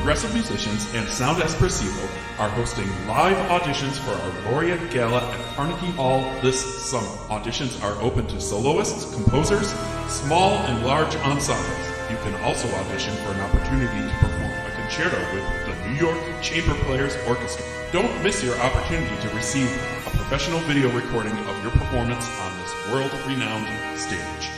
progressive musicians and Sound Espressivo are hosting live auditions for our Laureate Gala at Carnegie Hall this summer. Auditions are open to soloists, composers, small and large ensembles. You can also audition for an opportunity to perform a concerto with the New York Chamber Players Orchestra. Don't miss your opportunity to receive a professional video recording of your performance on this world-renowned stage.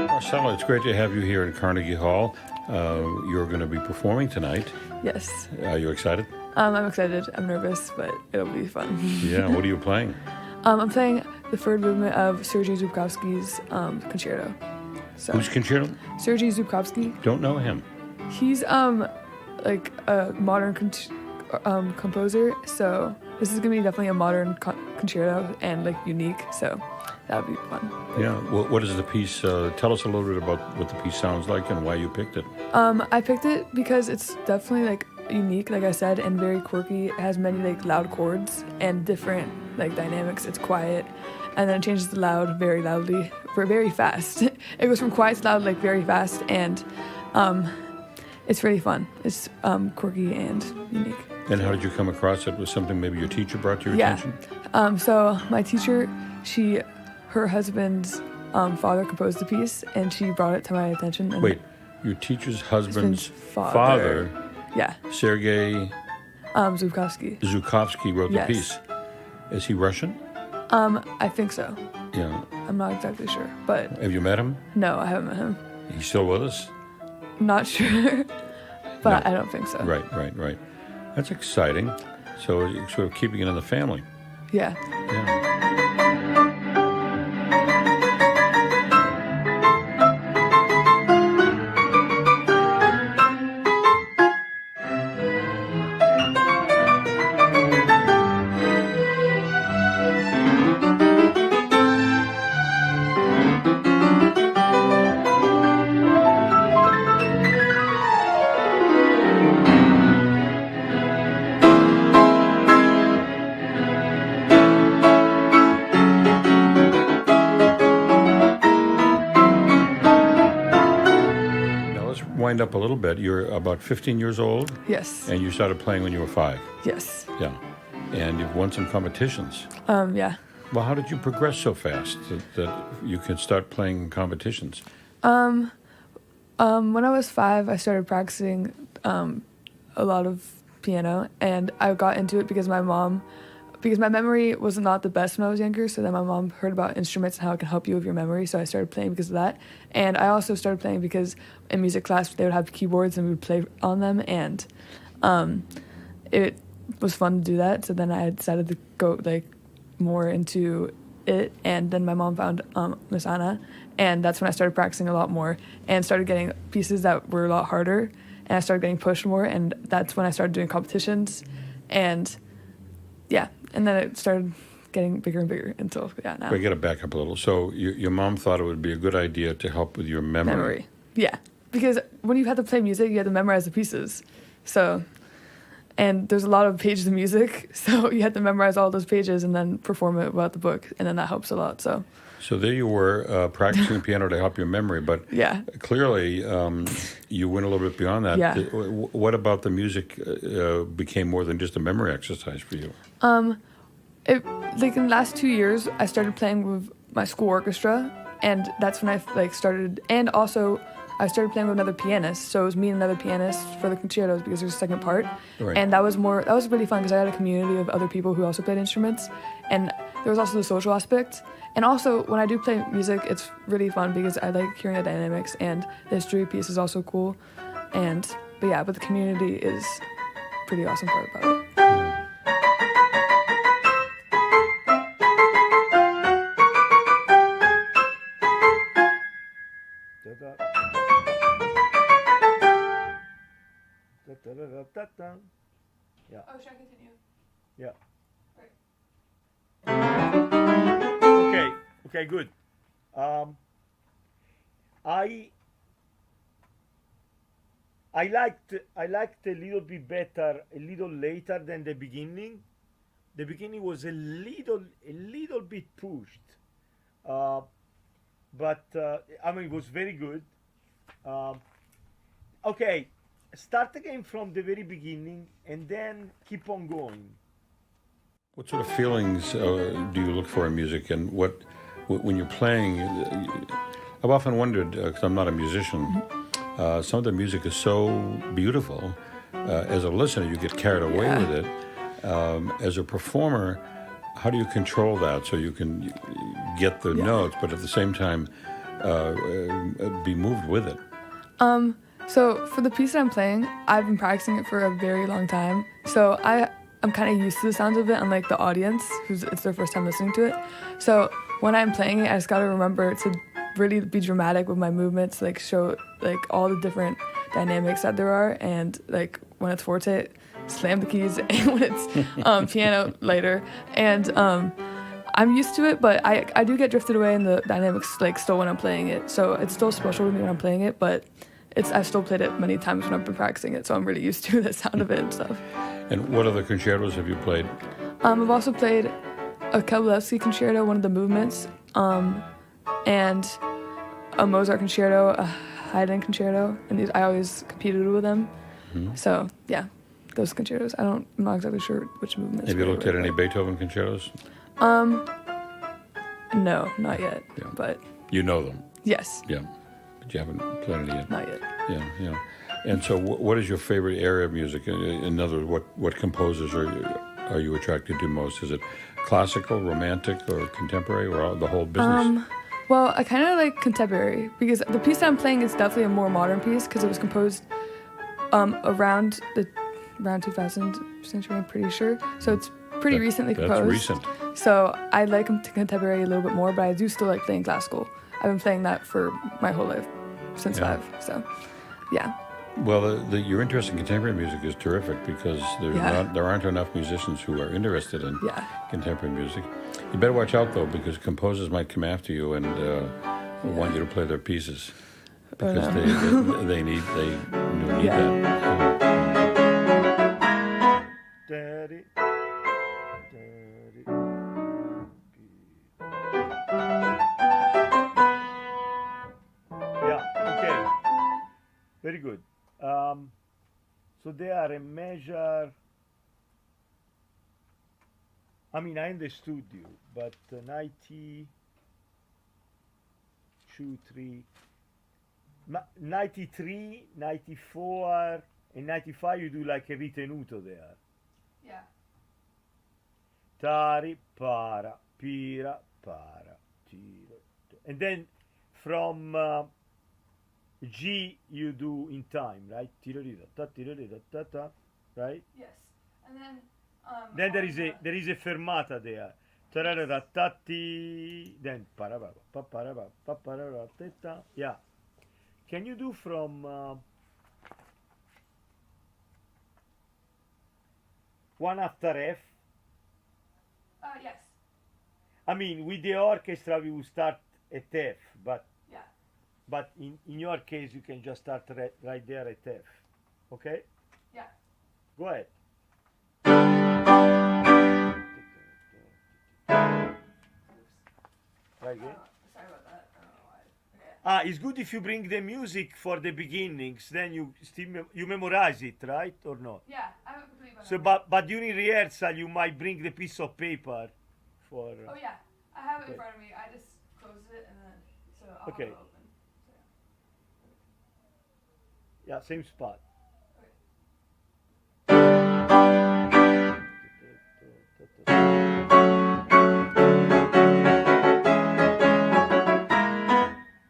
Marcela, it's great to have you here at Carnegie Hall. You're going to be performing tonight. Yes. Are you excited? I'm excited. I'm nervous, but it'll be fun. Yeah, what are you playing? I'm playing the third movement of Sergey Zubkovsky's concerto. So, Who's concerto? Sergey Zubkovsky. Don't know him. He's like a modern composer, so this is gonna be definitely a modern concerto and like unique. So that would be fun. Yeah. Well, what is the piece? Tell us a little bit about what the piece sounds like and why you picked it. I picked it because it's definitely like unique, like I said, and very quirky. It has many like loud chords and different like dynamics. It's quiet, and then it changes to loud very loudly, very fast. It goes from quiet to loud like very fast, and it's really fun. It's quirky and unique. And how did you come across it? Was something maybe your teacher brought to your attention? So my teacher, her husband's father composed the piece, and she brought it to my attention. And Wait, your teacher's husband's father, yeah, Sergey Zubkovsky wrote the Yes. piece. Is he Russian? I think so. Yeah. I'm not exactly sure, but Have you met him? no, I haven't met him. He's still with us? Not sure, but No. I don't think so. Right. That's exciting. So you're sort of keeping it in the family. Yeah. Yeah. Wind up a little bit. You're about 15 years old, Yes. and you started playing when you were 5. Yes. Yeah, and you've won some competitions. Yeah. Well, how did you progress so fast that you could start playing competitions? When I was 5, I started practicing a lot of piano, and I got into it because my memory was not the best when I was younger, so then my mom heard about instruments and how it can help you with your memory, so I started playing because of that. And I also started playing because in music class they would have keyboards and we would play on them, and it was fun to do that, so then I decided to go like more into it, and then my mom found Miss Anna, and that's when I started practicing a lot more and started getting pieces that were a lot harder, and I started getting pushed more, and that's when I started doing competitions, and yeah, and then it started getting bigger and bigger until now. I got to back up a little. So your mom thought it would be a good idea to help with your memory. Yeah, because when you have to play music, you have to memorize the pieces. So, and there's a lot of pages of music, so you have to memorize all those pages and then perform it without the book, and then that helps a lot. So there you were practicing piano to help your memory, but yeah, clearly you went a little bit beyond that. Yeah. What about the music became more than just a memory exercise for you? Like in the last 2 years, I started playing with my school orchestra, and that's when I started. And also, I started playing with another pianist. So it was me and another pianist for the concertos because there's a second part, Right. and that was really fun because I had a community of other people who also played instruments, and there was also the social aspect. And also, when I do play music, it's really fun because I like hearing the dynamics, and the history piece is also cool. But the community is a pretty awesome part about it. Yeah. Oh, should I continue? Yeah. Okay, good. Um, I I liked a little bit better a little later than the beginning. The beginning was a little bit pushed, uh, but I mean it was very good. Um, okay, start again from the very beginning and then keep on going. What sort of feelings do you look for in music, and when you're playing? I've often wondered, because I'm not a musician, some of the music is so beautiful. As a listener, you get carried away Yeah. with it. As a performer, how do you control that so you can get the notes, but at the same time be moved with it? So for the piece that I'm playing, I've been practicing it for a very long time. So I'm kind of used to the sounds of it, unlike the audience, who's it's their first time listening to it. So when I'm playing it, I just gotta remember to really be dramatic with my movements, like show like all the different dynamics that there are, and like when it's forte, slam the keys, and when it's piano later. And I'm used to it, but I do get drifted away in the dynamics like still when I'm playing it. So it's still special to me when I'm playing it, but I've still played it many times when I've been practicing it, so I'm really used to the sound of it and stuff. And what other concertos have you played? I've also played a Kabelevsky concerto, one of the movements, and a Mozart concerto, a Haydn concerto, and these I always competed with them. So yeah, those concertos. I'm not exactly sure which movements. Have you they looked were, at any but- Beethoven concertos? No, not yet. Yeah. But You know them, yes, yeah, but you haven't played any yet. not yet. Yeah, yeah. And so, what is your favorite area of music? In other words, what composers are you attracted to most? Is it classical, romantic, or contemporary, or the whole business? Well, I kind of like contemporary because the piece that I'm playing is definitely a more modern piece because it was composed around 2000 century, I'm pretty sure. So it's pretty recently That's composed. recent. So I like contemporary a little bit more, but I do still like playing classical. I've been playing that for my whole life, since Yeah. 5. So, yeah. Well, your interest in contemporary music is terrific because Yeah. there aren't enough musicians who are interested in Yeah. contemporary music. You better watch out though, because composers might come after you and want you to play their pieces because no. they need Yeah. that. Daddy, daddy. Yeah, okay. Very good. So they are a measure. I mean, I understood you, but 90, 2, 3, 93, 94, and 95 you do like a ritenuto there. Yeah. Tari, para, pira, para, tiro. And then from G you do in time, right? Tiro, ta, right? Yes. And then Then there is a fermata there. Tarararatati, then parababa, paparaba, papararateta. Yeah. Can you do from one after F? yes. I mean, with the orchestra we will start at F, but Yeah. in your case you can just start right there at F. Okay? Yeah. Go ahead. Right again. Sorry about that. I don't know why. Okay. It's good if you bring the music for the beginnings, then you still you memorize it, right? Or not? Yeah, I haven't completely. So, but during rehearsal, you might bring the piece of paper for. Oh yeah, I have it in Okay. front of me. I just closed it and then so I'll Okay. have it open. So, Yeah, same spot.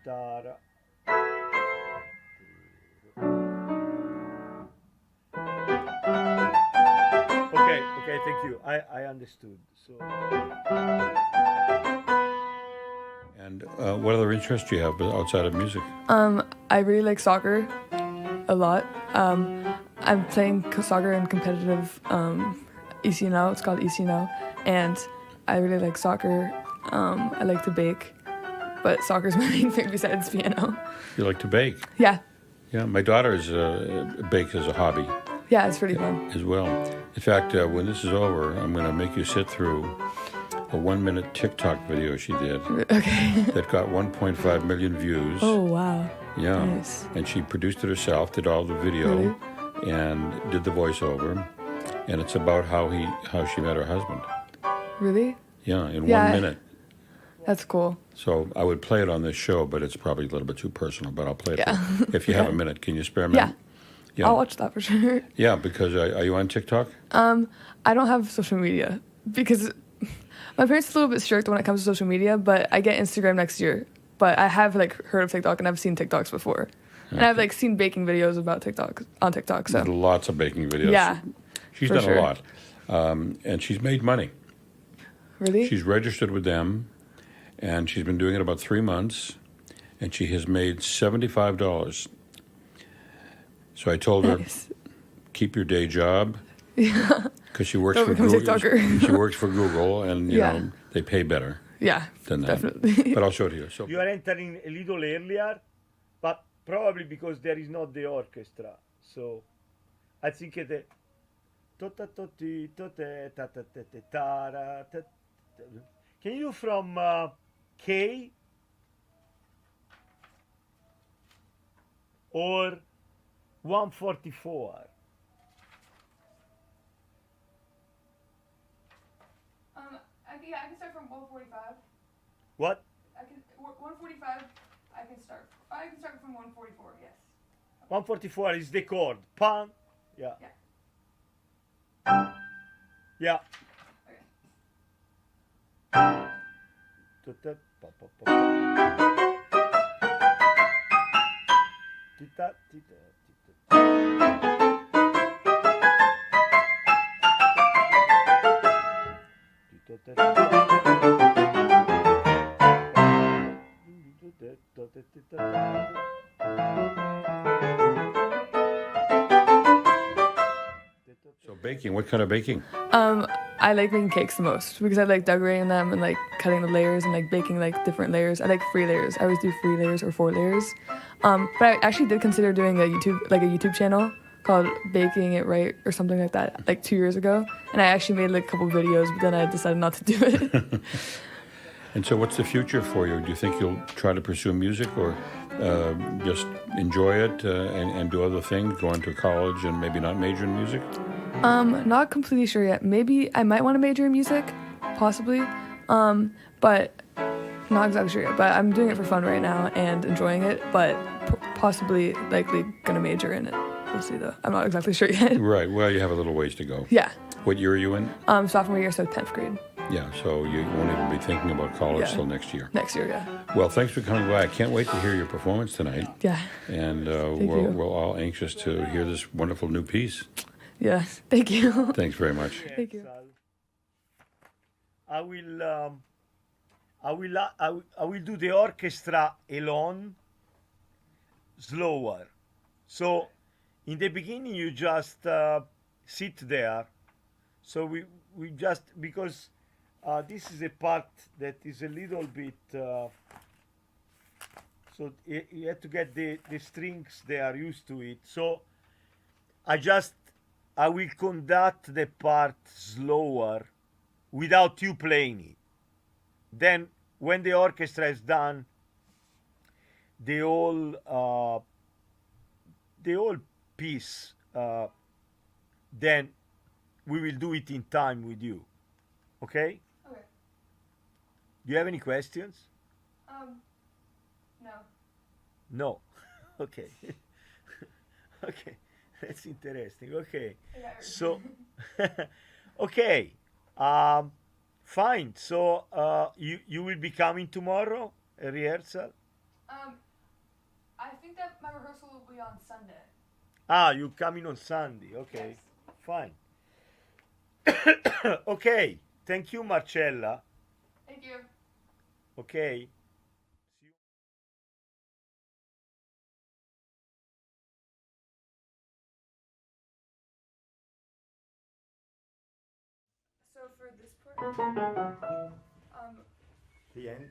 Tara. Okay, thank you. I understood. So. And what other interests do you have outside of music? I really like soccer a lot. I'm playing soccer in competitive EC now. It's called EC now, and I really like soccer. I like to bake, but soccer's my main thing besides piano. You like to bake. Yeah, Yeah, my daughter's bakes as a hobby yeah, it's pretty fun. as well. In fact, when this is over, I'm going to make you sit through a 1-minute TikTok video she did Okay. that got 1.5 million views. Oh wow. Yeah. Nice. And she produced it herself, did all the video, Really? and did the voiceover. And it's about how she met her husband. Really? Yeah, in Yeah. 1 minute. That's cool. So I would play it on this show, but it's probably a little bit too personal. But I'll play it Yeah. if you have a minute. Can you spare a minute? Yeah. I'll watch that for sure. Yeah, because are you on TikTok? I don't have social media because my parents are a little bit strict when it comes to social media, but I get Instagram next year. But I have like heard of TikTok and I've seen TikToks before. And I've like seen baking videos about TikTok on TikTok. So Lots of baking videos. yeah. She's for done sure. a lot. And she's made money. Really? She's registered with them, and she's been doing it about 3 months, and she has made $75. So I told her, Nice. keep your day job. Yeah. Because she works Don't for become a Google. TikToker. She works for Google, and you Yeah. know they pay better Yeah. than that. Definitely. But I'll show it to you. So You are entering a little earlier, but probably because there is not the orchestra. So I think the can you do from K or 144? I can start from 145. What? I can 145. I can start. I can start from 144. Yes. 144 is the chord. Pam. Yeah. Yeah. Yeah. Okay. Tita, tita, tita. So baking, what kind of baking? I like making cakes the most because I like decorating them and like cutting the layers and like baking like different layers. I like 3 layers. I always do 3 layers or 4 layers. But I actually did consider doing a YouTube channel called Baking It Right or something like that like 2 years ago. And I actually made like a couple videos, but then I decided not to do it. And so what's the future for you? Do you think you'll try to pursue music or just enjoy it and do other things, go into college and maybe not major in music? Not completely sure yet. Maybe I might want to major in music, possibly. But not exactly sure yet. But I'm doing it for fun right now and enjoying it, but possibly likely gonna major in it. We'll see though. I'm not exactly sure yet. Right. Well, you have a little ways to go. Yeah. What year are you in? Sophomore year, so 10th grade. Yeah, so you won't even be thinking about college Yeah. till next year. Next year, yeah. Well, thanks for coming by. I can't wait to hear your performance tonight. Yeah. And you. we're all anxious to hear this wonderful new piece. Yeah. Thank you. Thanks very much. Thank you. I will do the orchestra alone, slower. So in the beginning you just sit there. So we just because this is a part that is a little bit. So you have to get the strings, they are used to it. So I will conduct the part slower without you playing it. Then when the orchestra is done, the whole piece, then we will do it in time with you. Okay? Okay. Do you have any questions? No. No. Okay. Okay. That's interesting. Okay. So, okay. Fine. So, you will be coming tomorrow, a rehearsal? I think that my rehearsal will be on Sunday. Ah, you coming on Sunday. Okay. Yes. Fine. Okay. Thank you, Marcella. Thank you. Okay. So for this part,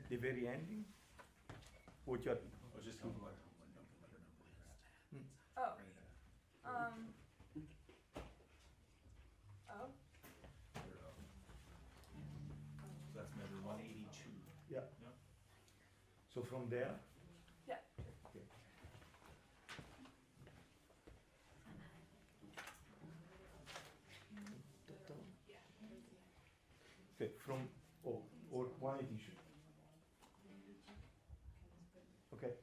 The very ending? what you're. Oh. Oh. That's measure 182. Yeah. So from there. Yeah. Okay. Okay, from or 182. Okay.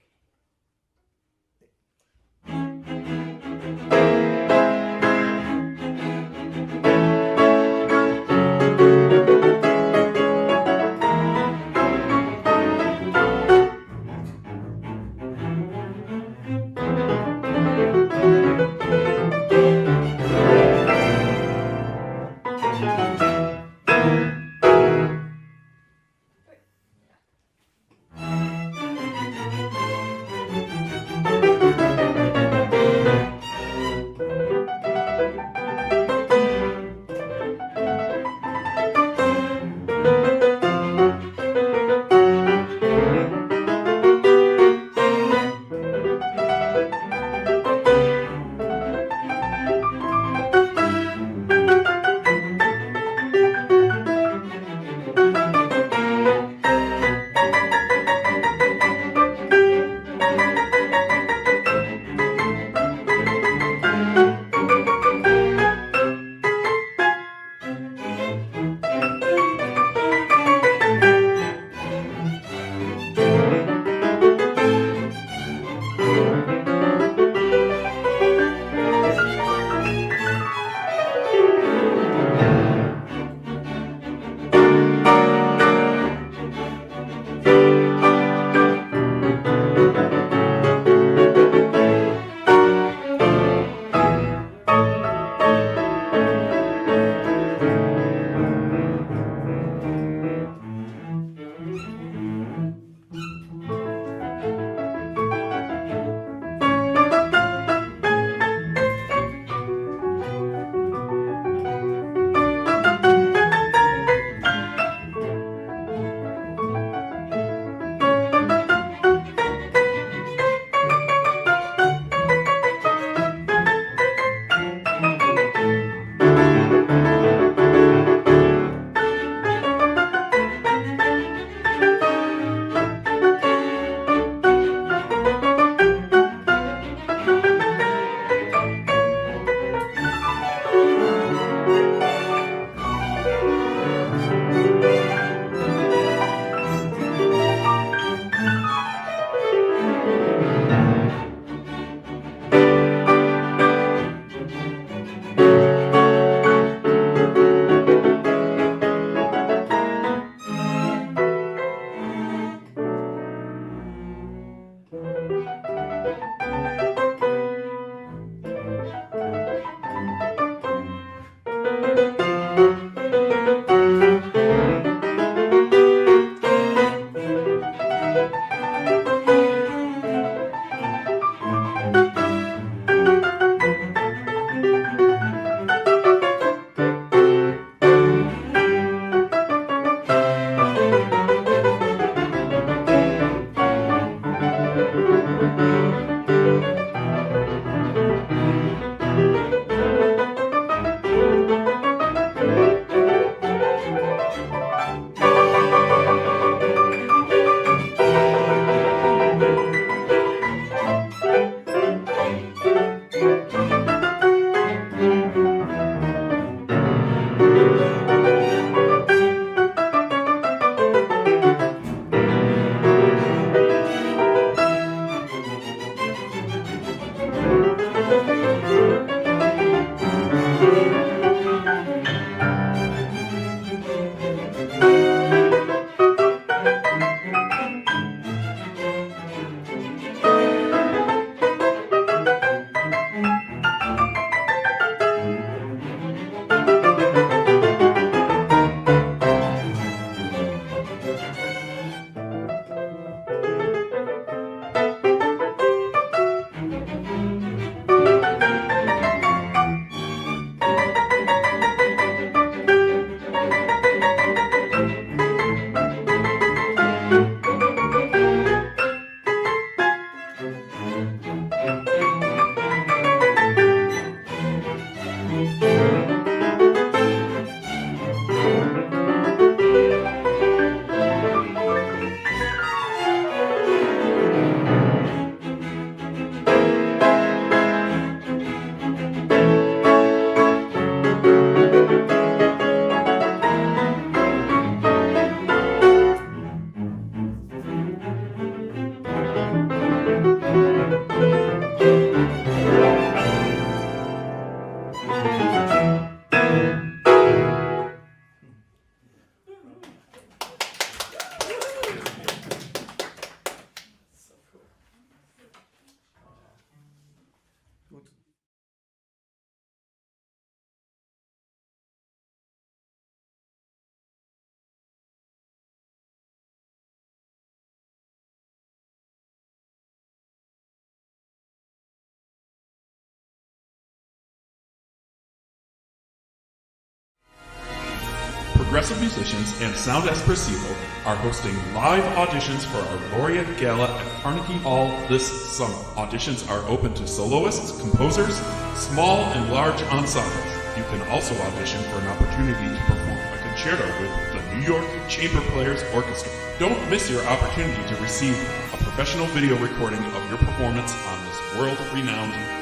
progressive musicians and Sound Espressivo are hosting live auditions for our Laureate Gala at Carnegie Hall this summer. Auditions are open to soloists, composers, small and large ensembles. You can also audition for an opportunity to perform a concerto with the New York Chamber Players Orchestra. Don't miss your opportunity to receive a professional video recording of your performance on this world-renowned stage.